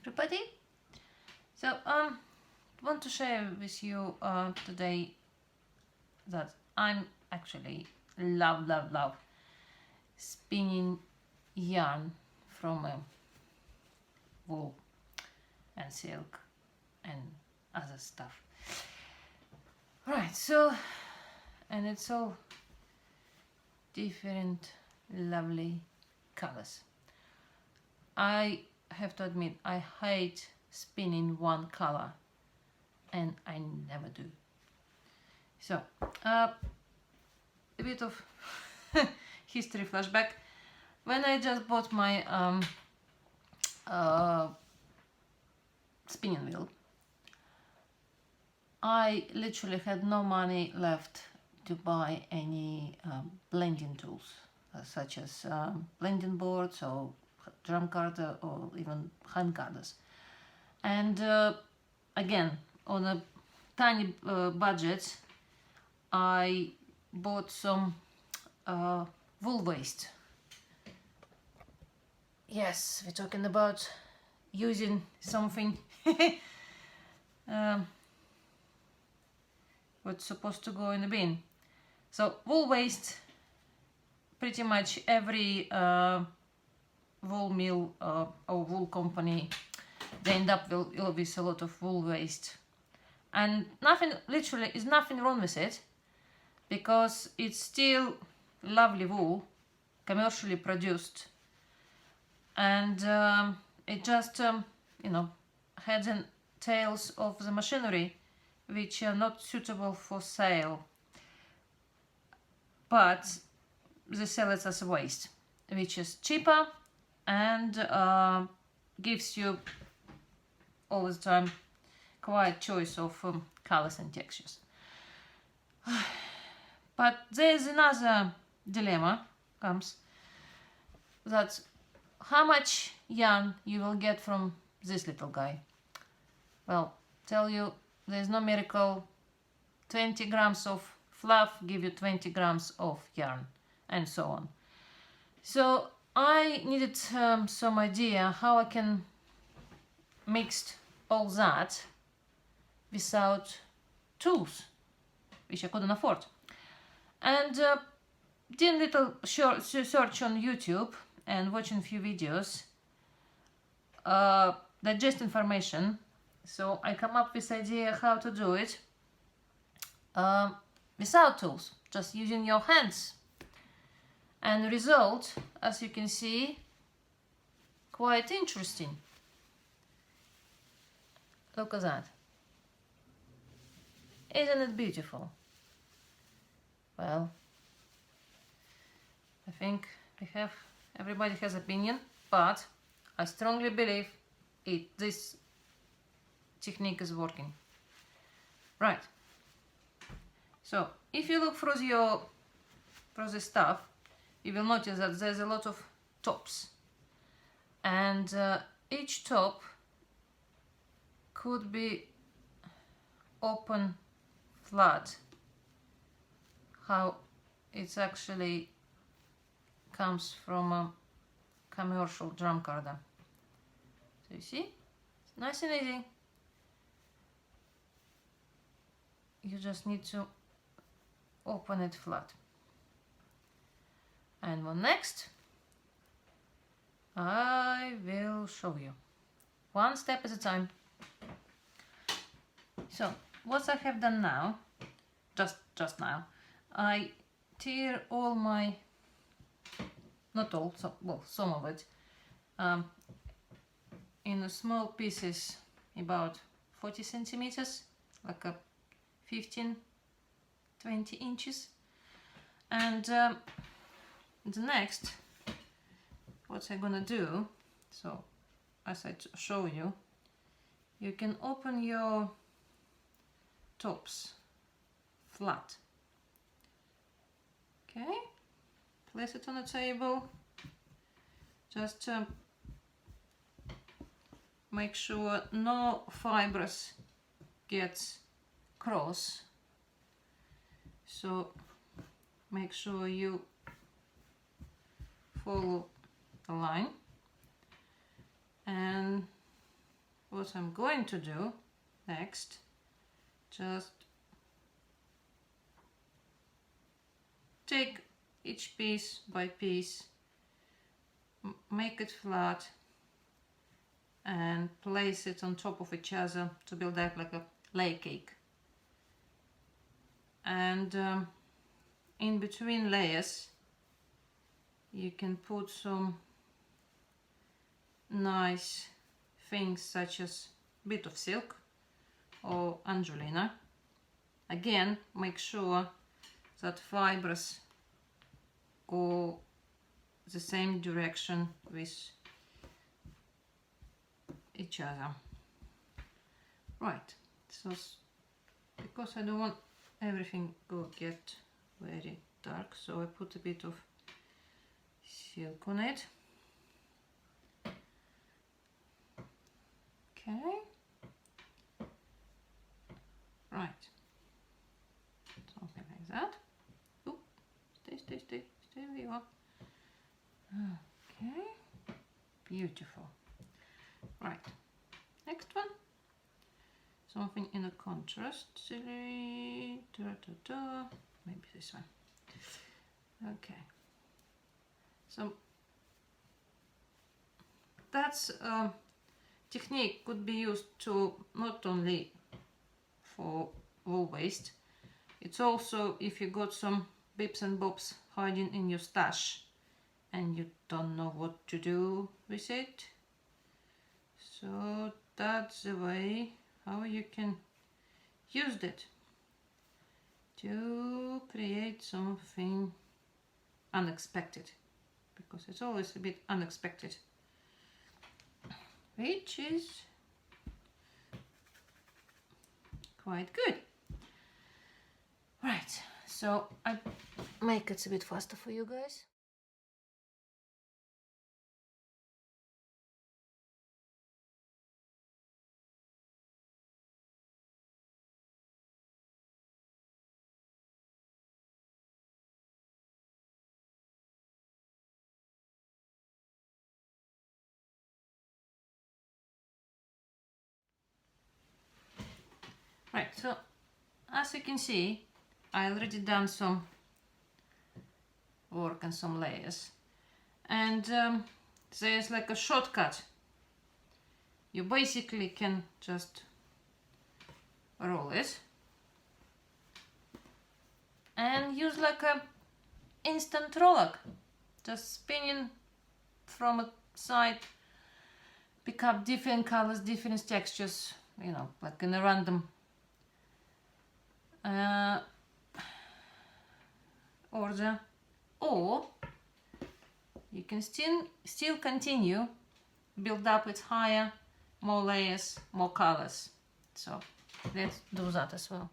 everybody. So want to share with you today that I'm actually love spinning yarn from wool and silk and other stuff. Right, so and it's all different lovely colors. I have to admit I hate spinning one color, and I never do. So a bit of history flashback. When I just bought my spinning wheel, I literally had no money left to buy any blending tools, such as blending boards or drum carder or even hand carders. And again, on a tiny budget, I bought some wool waste. Yes, we're talking about using something what's supposed to go in the bin. So wool waste, pretty much every wool mill or wool company, they end up with a lot of wool waste, and nothing, literally, is nothing wrong with it, because it's still lovely wool, commercially produced, and it just heads and tails of the machinery which are not suitable for sale, but they sell it as a waste, which is cheaper and gives you all the time quite choice of colors and textures. But there's another dilemma comes, that how much yarn you will get from this little guy. Well, tell you, there's no miracle. 20 grams of fluff give you 20 grams of yarn, and so on. So I needed some idea how I can mix all that without tools, which I couldn't afford. And did a little search on YouTube and watching a few videos, digest information. So I come up with idea how to do it without tools, just using your hands. And the result, as you can see, quite interesting. Look at that. Isn't it beautiful? Well, I think everybody has opinion, but I strongly believe this technique is working. Right. So if you look through the stuff, you will notice that there's a lot of tops, and each top could be open flat. How it's actually comes from a commercial drum carder. So you see, it's nice and easy. You just need to open it flat. And what next? I will show you one step at a time. So what I have done now, just now, I tear all my, not all, so, well, some of it, in small pieces, about 40 centimeters, like a 15-20 inches. And the next, what I'm gonna do, so as I show you, you can open your tops flat. Okay, place it on the table. Just make sure no fibres gets cross. So make sure you follow the line, and what I'm going to do next, just take each piece by piece, make it flat and place it on top of each other to build up like a layer cake. And in between layers you can put some nice things such as a bit of silk or Angelina. Again, make sure that fibres go the same direction with each other. Right, so because I don't want everything to get very dark, so I put a bit of silk on it. Okay, right, something like that. Oop, stay where you are. Okay, beautiful. Right, next one, something in a contrast, maybe this one. Okay, so that's technique could be used to not only for wool waste, it's also if you got some bits and bobs hiding in your stash and you don't know what to do with it. So that's the way how you can use it to create something unexpected, because it's always a bit unexpected, which is quite good. Right, so I make it a bit faster for you guys. Right, so as you can see, I already done some work and some layers, and there's like a shortcut. You basically can just roll it and use like a instant roller, just spinning from a side, pick up different colors, different textures, you know, like in a random order, or you can still continue build up with higher, more layers, more colors. So let's do that as well.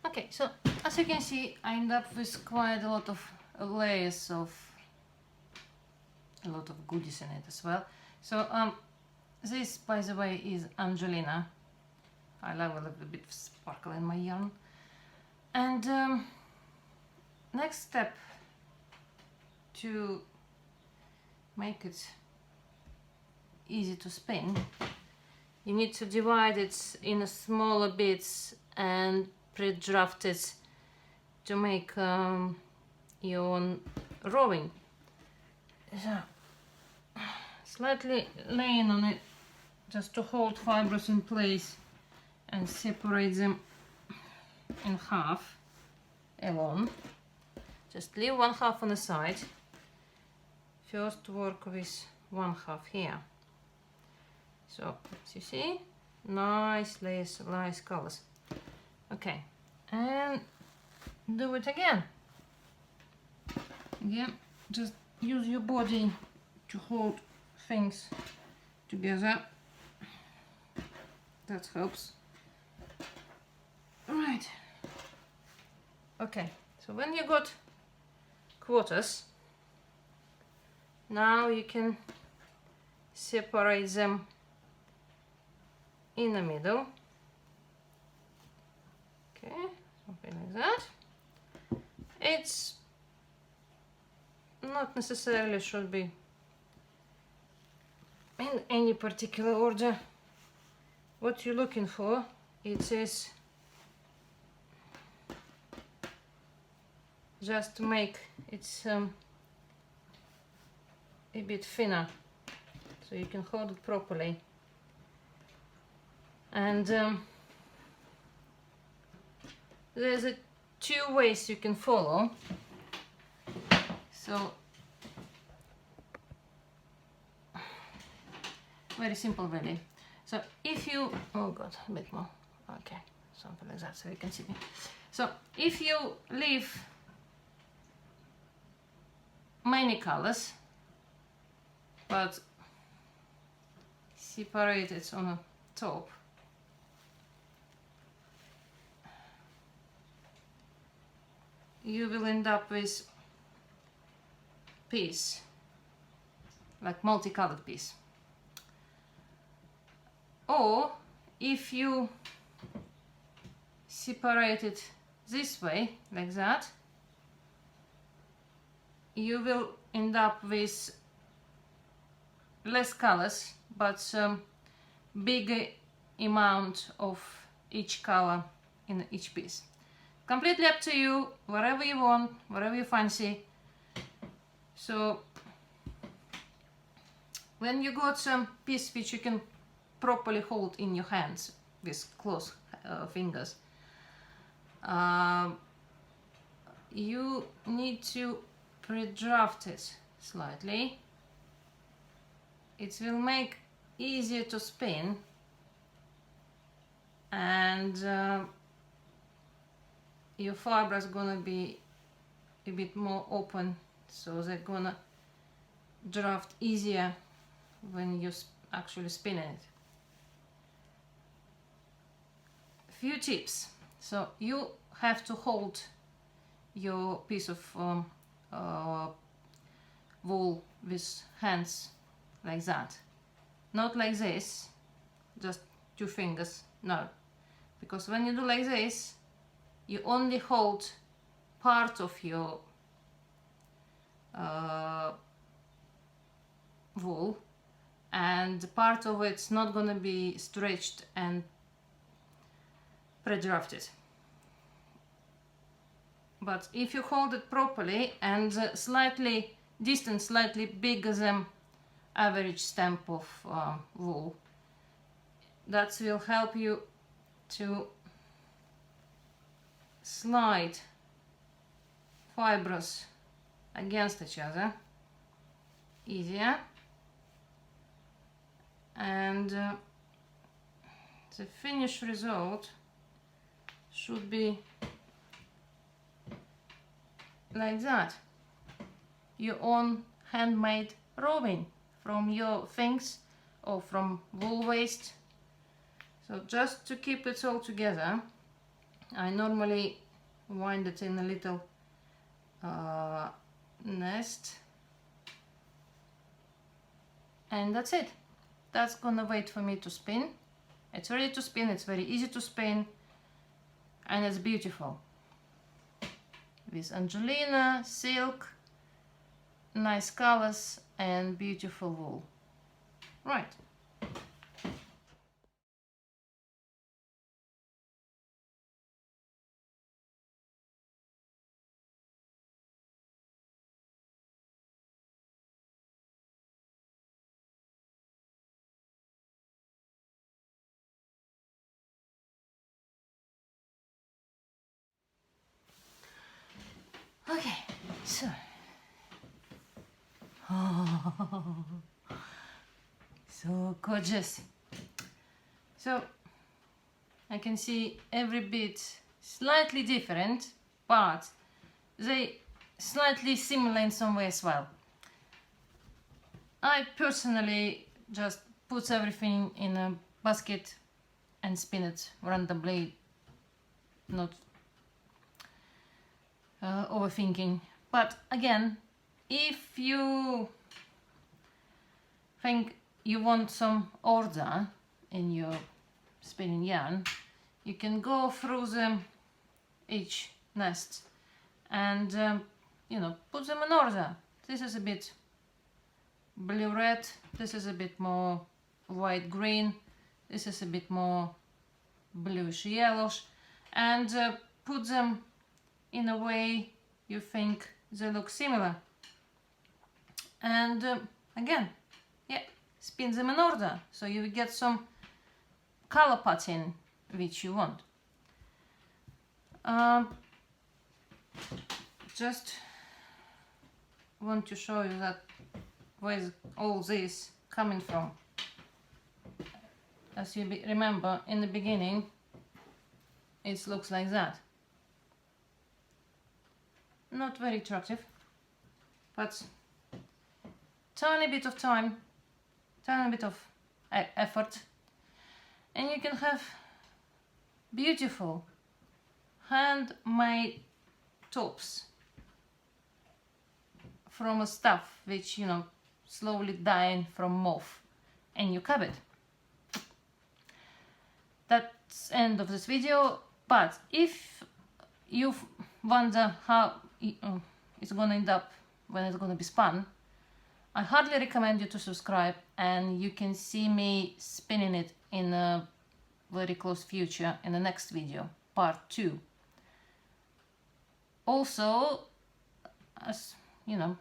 Okay, so as you can see, I end up with quite a lot of layers of a lot of goodies in it as well. So this, by the way, is Angelina. I love a little bit of sparkle in my yarn. And next step to make it easy to spin, you need to divide it in smaller bits and pre-draft it to make your own rowing. So, slightly laying on it just to hold fibres in place and separate them in half alone. Just leave one half on the side. First work with one half here. So as you see, nice layers, nice colors. Okay, and do it again. Again, just use your body to hold things together. That helps. Right. Okay, so when you got quarters, now you can separate them in the middle. Okay, something like that. It's not necessarily should be in any particular order. What you're looking for, it is just to make it a bit thinner, so you can hold it properly. And there's two ways you can follow. So very simple, really. So if you, oh god, a bit more, okay, something like that, so you can see me. So if you leave many colors but separate it on the top, you will end up with piece, like multicolored piece. Or if you separate it this way, like that, you will end up with less colors, but bigger amount of each color in each piece. Completely up to you, whatever you want, whatever you fancy. So when you got some piece which you can properly hold in your hands with closed fingers, you need to pre-draft it slightly. It will make easier to spin, and your fibres gonna be a bit more open, so they're gonna draft easier when you actually spin it. Few tips. So you have to hold your piece of wool with hands like that, not like this, just two fingers, no, because when you do like this, you only hold part of your wool, and part of it's not gonna be stretched and pre-drafted. But if you hold it properly and slightly distance, slightly bigger than average stamp of wool, that will help you to slide fibers against each other easier, and the finished result should be like that, your own handmade roving from your things or from wool waste. So just to keep it all together, I normally wind it in a little nest, and that's it. That's gonna wait for me to spin. It's ready to spin, it's very easy to spin, and it's beautiful. With Angelina, silk, nice colors and beautiful wool. Right. Okay, so oh, so gorgeous. So I can see every bit slightly different, but they slightly similar in some way as well. I personally just put everything in a basket and spin it randomly, not overthinking. But again, if you think you want some order in your spinning yarn, you can go through each nest and you know, put them in order. This is a bit blue-red, this is a bit more white-green, this is a bit more bluish-yellowish, and put them in a way you think they look similar. And again, yeah, spin them in order so you get some color pattern which you want. Just want to show you that where's all this coming from. As you remember, in the beginning it looks like that. Not very attractive, but tiny bit of time, tiny bit of effort, and you can have beautiful handmade tops from a stuff which, you know, slowly dying from moth in your cupboard. That's end of this video. But if you wonder how it's gonna end up when it's gonna be spun, I hardly recommend you to subscribe, and you can see me spinning it in a very close future in the next video, part 2. Also, as you know,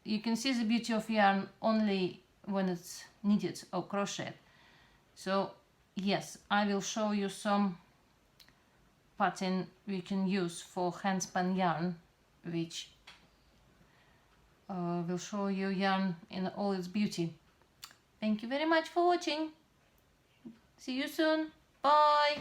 you can see the beauty of yarn only when it's knitted or crocheted. So yes, I will show you some pattern we can use for hand spun yarn, which will show you yarn in all its beauty. Thank you very much for watching. See you soon. Bye.